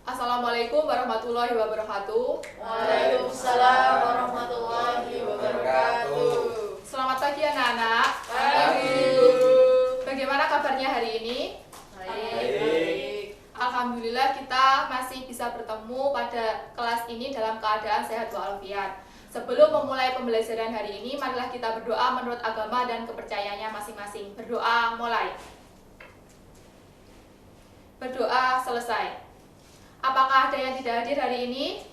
Assalamualaikum warahmatullahi wabarakatuh. Waalaikumsalam warahmatullahi wabarakatuh. Selamat pagi anak-anak. Pagi. Bagaimana kabarnya hari ini? Baik. Alhamdulillah kita masih bisa bertemu pada kelas ini dalam keadaan sehat walafiat. Sebelum memulai pembelajaran hari ini, marilah kita berdoa menurut agama dan kepercayaannya masing-masing. Berdoa mulai. Berdoa selesai. Apakah ada yang tidak hadir hari ini?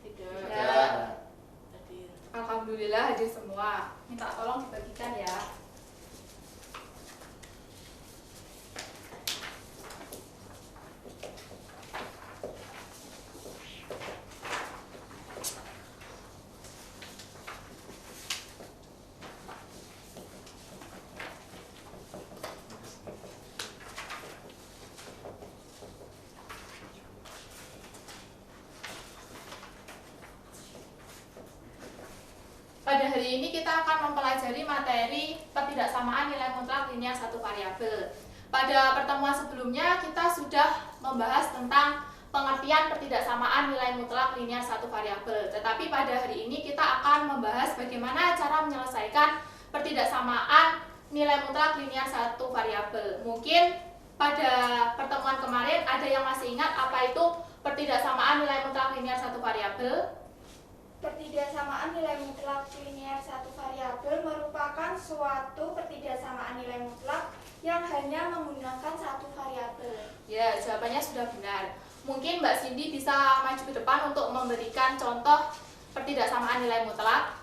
Tidak. Alhamdulillah hadir semua. Minta tolong dibagikan ya. Pada hari ini kita akan mempelajari materi pertidaksamaan nilai mutlak linear satu variabel. Pada pertemuan sebelumnya kita sudah membahas tentang pengertian pertidaksamaan nilai mutlak linear satu variabel. Tetapi pada hari ini kita akan membahas bagaimana cara menyelesaikan pertidaksamaan nilai mutlak linear satu variabel. Mungkin pada pertemuan kemarin ada yang masih ingat apa itu pertidaksamaan nilai mutlak linear satu variabel? Pertidaksamaan nilai mutlak linear satu variabel merupakan suatu pertidaksamaan nilai mutlak yang hanya menggunakan satu variabel. Ya, jawabannya sudah benar. Mungkin Mbak Cindy bisa maju ke depan untuk memberikan contoh pertidaksamaan nilai mutlak.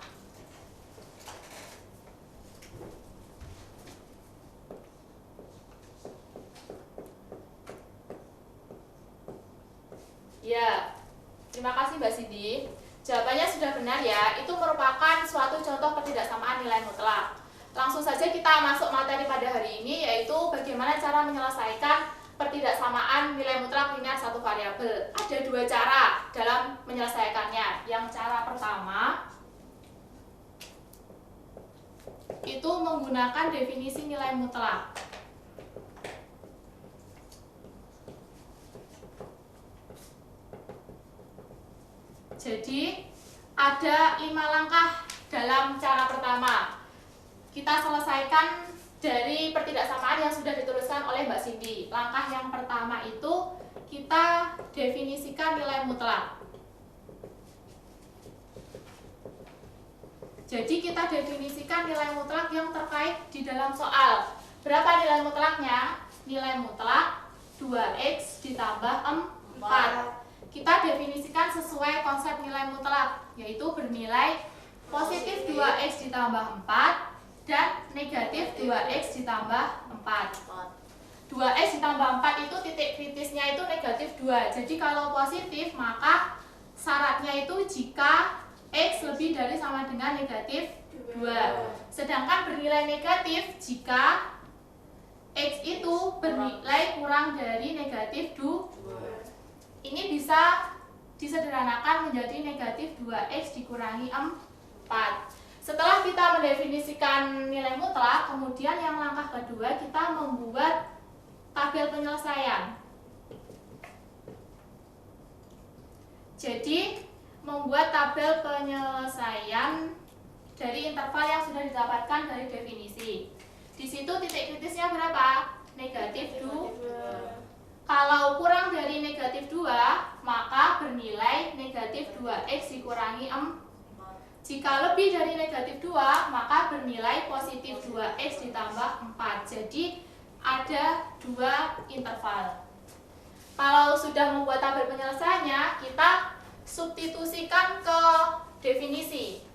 Ya, terima kasih Mbak Cindy. Jawabannya sudah benar ya, itu merupakan suatu contoh pertidaksamaan nilai mutlak. Langsung saja kita masuk materi pada hari ini, yaitu bagaimana cara menyelesaikan pertidaksamaan nilai mutlak linear satu variabel. Ada dua cara dalam menyelesaikannya. Yang cara pertama itu menggunakan definisi nilai mutlak. Jadi ada 5 langkah dalam cara pertama. Kita selesaikan dari pertidaksamaan yang sudah dituliskan oleh Mbak Cindy. Langkah yang pertama itu kita definisikan nilai mutlak. Jadi kita definisikan nilai mutlak yang terkait di dalam soal. Berapa nilai mutlaknya? Nilai mutlak 2x ditambah 4. Kita definisikan sesuai konsep nilai mutlak, yaitu bernilai positif 2x ditambah 4 dan negatif 2x ditambah 4. 2x ditambah 4 itu titik kritisnya itu negatif 2. Jadi kalau positif maka syaratnya itu jika x lebih dari sama dengan negatif 2. Sedangkan bernilai negatif jika x itu bernilai kurang dari negatif 2. Ini bisa disederhanakan menjadi negatif 2x dikurangi 4. Setelah kita mendefinisikan nilai mutlak, kemudian yang langkah kedua kita membuat tabel penyelesaian. Jadi, membuat tabel penyelesaian dari interval yang sudah didapatkan dari definisi. Di situ titik kritisnya berapa? Negatif 2. Kalau kurang dari negatif 2, maka bernilai negatif 2x dikurangi 4. Jika lebih dari negatif 2, maka bernilai positif 2x ditambah 4. Jadi ada 2 interval. Kalau sudah membuat tabel penyelesaiannya, kita substitusikan ke definisi.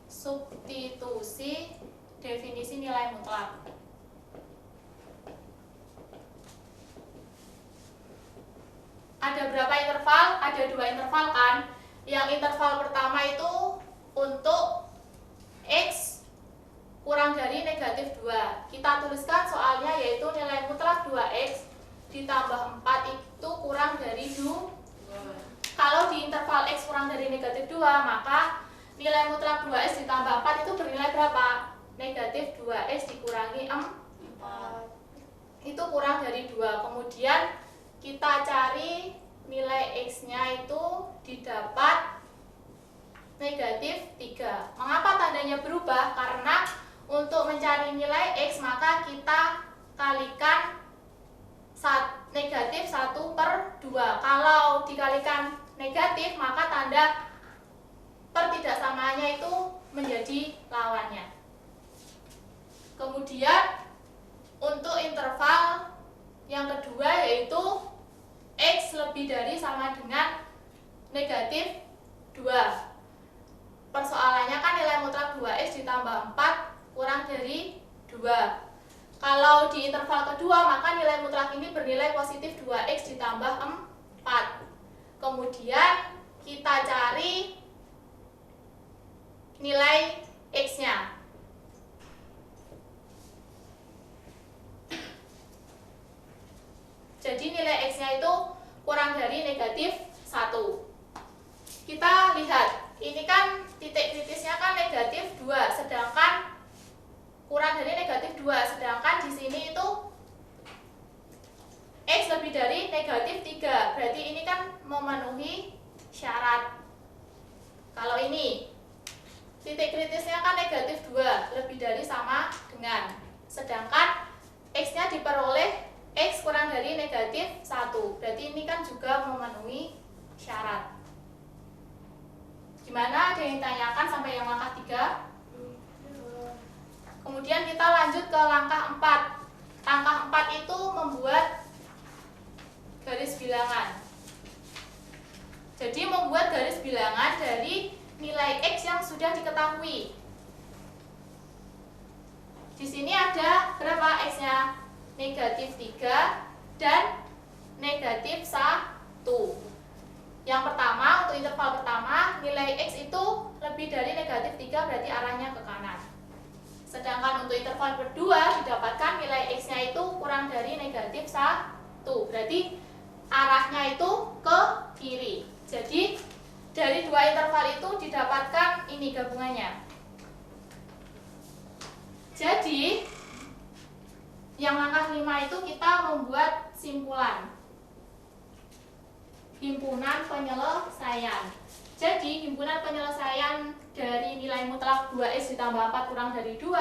Substitusi definisi nilai mutlak. Ada berapa interval? Ada 2 interval kan? Yang interval pertama itu untuk x kurang dari negatif 2. Kita tuliskan soalnya yaitu nilai mutlak 2x ditambah 4 itu kurang dari 2. Kalau di interval x kurang dari negatif 2, maka nilai mutlak 2x ditambah 4 itu bernilai berapa? Negatif 2x dikurangi 4. Itu kurang dari 2. Kemudian kita cari nilai X-nya itu didapat negatif 3. Mengapa tandanya berubah? Karena untuk mencari nilai X maka kita kalikan negatif 1/2. Kalau dikalikan negatif maka tanda pertidaksamaannya itu menjadi lawannya. Kemudian untuk interval yang kedua yaitu X lebih dari sama dengan negatif 2. Persoalannya kan nilai mutlak 2X ditambah 4 kurang dari 2. Kalau di interval kedua maka nilai mutlak ini bernilai positif 2X ditambah 4. Kemudian kita cari nilai X-nya. Jadi nilai X-nya itu kurang dari negatif 1. Kita lihat, ini kan titik kritisnya kan negatif 2, sedangkan kurang dari negatif 2, sedangkan di sini itu X lebih dari negatif 3. Berarti ini kan memenuhi syarat. Kalau ini titik kritisnya kan negatif 2, lebih dari sama dengan, sedangkan X-nya diperoleh X kurang dari negatif 1. Berarti ini kan juga memenuhi syarat. Gimana? Ada yang ditanyakan sampai yang langkah 3? Kemudian kita lanjut ke langkah 4. Langkah 4 itu membuat garis bilangan. Jadi membuat garis bilangan dari nilai X yang sudah diketahui. Di sini ada berapa X-nya? Negatif 3 dan negatif 1. Yang pertama, untuk interval pertama, nilai X itu lebih dari negatif 3, berarti arahnya ke kanan. Sedangkan untuk interval kedua, didapatkan nilai X-nya itu kurang dari negatif 1, berarti arahnya itu ke kiri. Jadi, dari dua interval itu didapatkan ini gabungannya. Jadi, yang langkah 5 itu kita membuat simpulan himpunan penyelesaian. Jadi himpunan penyelesaian dari nilai mutlak 2X ditambah 4 kurang dari 2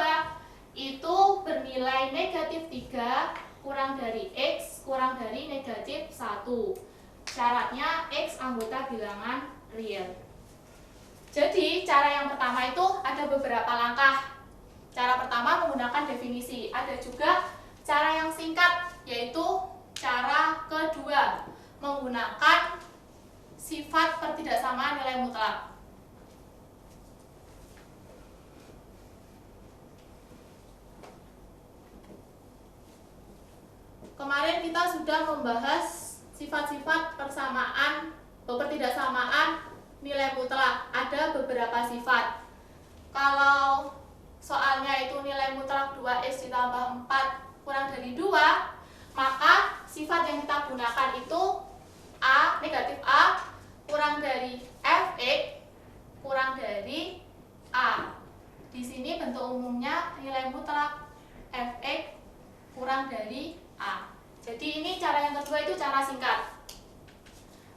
itu bernilai negatif 3 kurang dari X kurang dari negatif 1. Syaratnya X anggota bilangan real. Jadi cara yang pertama itu ada beberapa langkah. Cara pertama menggunakan definisi. Ada juga cara yang singkat, yaitu cara kedua menggunakan sifat pertidaksamaan nilai mutlak. Kemarin kita sudah membahas sifat-sifat persamaan atau pertidaksamaan nilai mutlak. Ada beberapa sifat. Kalau soalnya itu nilai mutlak 2X ditambah 4 kurang dari 2, maka sifat yang kita gunakan itu A, negatif A kurang dari Fx kurang dari A. Di sini bentuk umumnya nilai mutlak Fx kurang dari A. Jadi ini cara yang kedua itu cara singkat.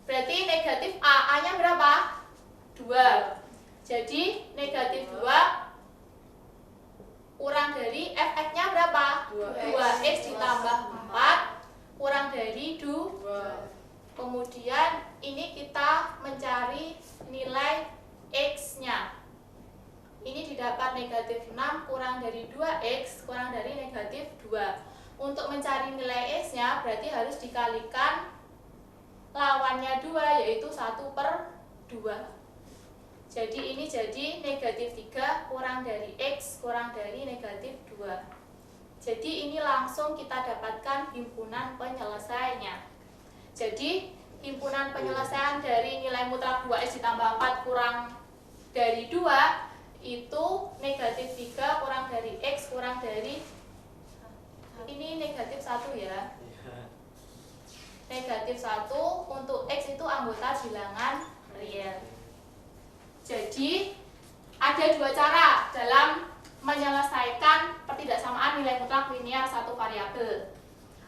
Berarti negatif A, A-nya berapa? 2. Jadi negatif 2 kurang dari Fx-nya berapa? 2X ditambah 4 kurang dari 2. Kemudian ini kita mencari nilai X-nya. Ini didapat negatif 6 kurang dari 2X kurang dari negatif 2. Untuk mencari nilai X-nya berarti harus dikalikan lawannya 2, yaitu 1/2. Jadi ini jadi negatif 3 kurang dari X kurang dari negatif 2. Jadi ini langsung kita dapatkan himpunan penyelesaiannya. Jadi himpunan penyelesaian dari nilai mutlak 2X ditambah 4 kurang dari 2 itu negatif 3 kurang dari X kurang dari, ini negatif 1 ya. Negatif 1 untuk X itu anggota bilangan real. Jadi ada dua cara dalam menyelesaikan pertidaksamaan nilai mutlak linear satu variabel.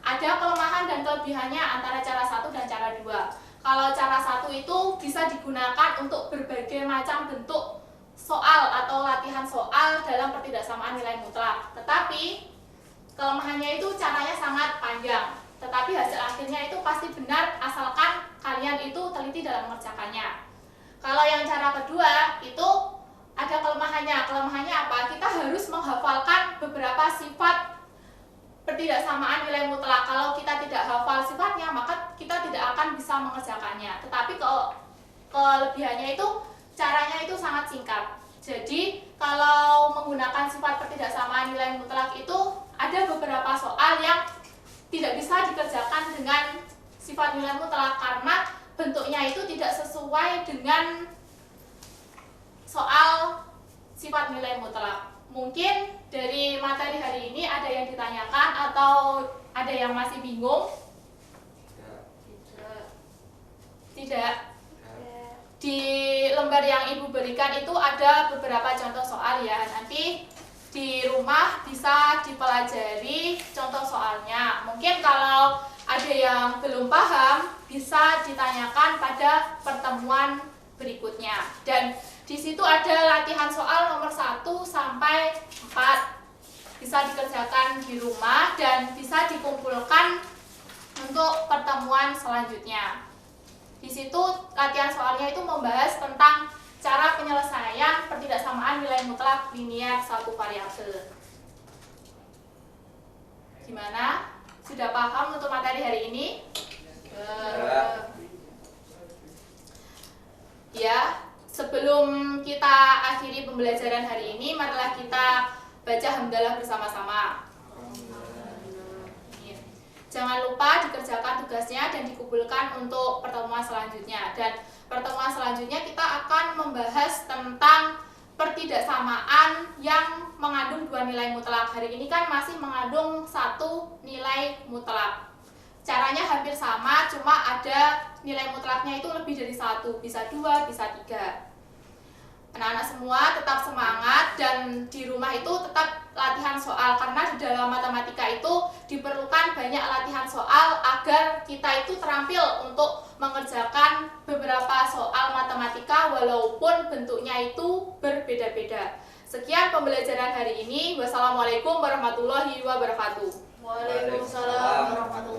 Ada kelemahan dan kelebihannya antara cara 1 cara 2. Kalau cara 1 itu bisa digunakan untuk berbagai macam bentuk soal atau latihan soal dalam pertidaksamaan nilai mutlak. Tetapi kelemahannya itu caranya sangat panjang. Tetapi hasil akhirnya itu pasti benar asalkan kalian itu teliti dalam mengerjakannya. Kalau yang cara kedua itu ada kelemahannya. Kelemahannya apa? Kita harus menghafalkan beberapa sifat pertidaksamaan nilai mutlak. Kalau kita tidak hafal sifatnya, maka kita tidak akan bisa mengerjakannya. Tetapi kelebihannya itu caranya itu sangat singkat. Jadi kalau menggunakan sifat pertidaksamaan nilai mutlak itu ada beberapa soal yang tidak bisa dikerjakan dengan sifat nilai mutlak karena bentuknya itu tidak sesuai dengan soal sifat nilai mutlak. Mungkin dari materi hari ini ada yang ditanyakan atau ada yang masih bingung? Tidak. Di lembar yang Ibu berikan itu ada beberapa contoh soal ya. Nanti di rumah bisa dipelajari contoh soalnya. Mungkin kalau ada yang belum paham bisa ditanyakan pada pertemuan berikutnya. Dan di situ ada latihan soal nomor 1 sampai 4. Bisa dikerjakan di rumah dan bisa dikumpulkan untuk pertemuan selanjutnya. Di situ latihan soalnya itu membahas tentang cara penyelesaian pertidaksamaan nilai mutlak linier satu variabel. Gimana? Sudah paham untuk materi hari ini? Ya, sebelum kita akhiri pembelajaran hari ini, marilah kita baca hamdalah bersama-sama. Jangan lupa dikerjakan tugasnya dan dikumpulkan untuk pertemuan selanjutnya. Dan pertemuan selanjutnya kita akan membahas tentang pertidaksamaan yang mengandung 2 nilai mutlak. Hari ini kan masih mengandung 1 nilai mutlak. Caranya hampir sama, cuma ada nilai mutlaknya itu lebih dari 1, bisa 2, bisa 3. Anak-anak semua tetap semangat dan di rumah itu tetap latihan soal karena di dalam matematika itu diperlukan banyak latihan soal agar kita itu terampil untuk mengerjakan beberapa soal matematika walaupun bentuknya itu berbeda-beda. Sekian pembelajaran hari ini. Wassalamualaikum warahmatullahi wabarakatuh. Waalaikumsalam warahmatullahi wabarakatuh.